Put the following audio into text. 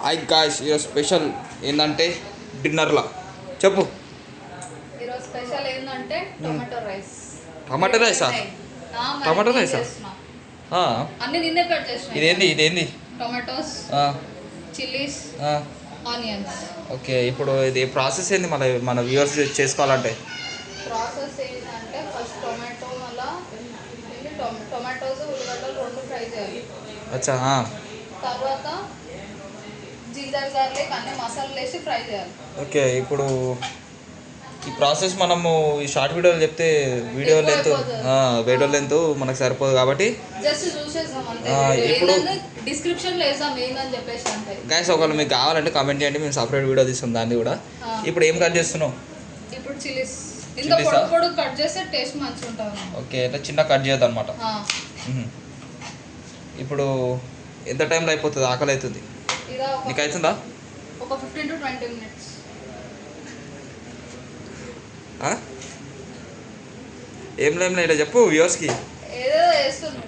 Hi guys, ఈరోజు special ఏంటంటే డిన్నర్లో చెప్పు. ఈరోజు స్పెషల్ ఏంటంటే టొమాటో రైస్. టమాటో రైసా? టమాటో రైసా? అన్ని నిన్నే కట్ చేసిన. ఇదేంది? Tomatoes, chillies, onions. ఓకే, ఇప్పుడు ఇది ప్రాసెస్ ఏంది మన వ్యూవర్స్ చేసుకోవాలంటే? ప్రాసెస్ ఏంటంటే ఫస్ట్ టొమాటో మళ్ళీ టొమాటోస్ ఉల్లిగడ్డలు రెండు ఫ్రై చేయాలి. అచ్చా. తర్వాత జింజర్ గార్లిక్ అన్ని మసాలాలు వేసి ఫ్రై చేయాలి. ఓకే, ఇప్పుడు ఈ ప్రాసెస్ మనము ఈ షార్ట్ వీడియోలు చెప్తే వీడియో లెంత్ మనకు సరిపోదు కాబట్టి జస్ట్ చూసేసాం అంతే. ఇప్పుడు డిస్క్రిప్షన్లో వేసాం ఏందని చెప్పేసి అంటే. గైస్, ఒకవేళ మీకు కావాలంటే కామెంట్ చేయండి, మేము సపరేట్ వీడియో తీస్తాం దాన్ని కూడా. ఇప్పుడు ఏం కట్ చేస్తున్నావు? ఇప్పుడు చిల్లీస్ ఇంత పొడి కట్ చేస్తే టేస్ట్ మంచిగా ఉంటుంది. ఓకే, ఇట్లా చిన్న కట్ చేయద్దు అనమాట. ఇప్పుడు ఎంత టైంలో అయిపోతుంది? ఆకలి అవుతుంది నీకు? అవుతుందా? ఒక 15 to 20 minutes. ఏం లేదు, ఇలా చెప్పు వ్యూవర్స్కి. ఏదో వేస్తుంది.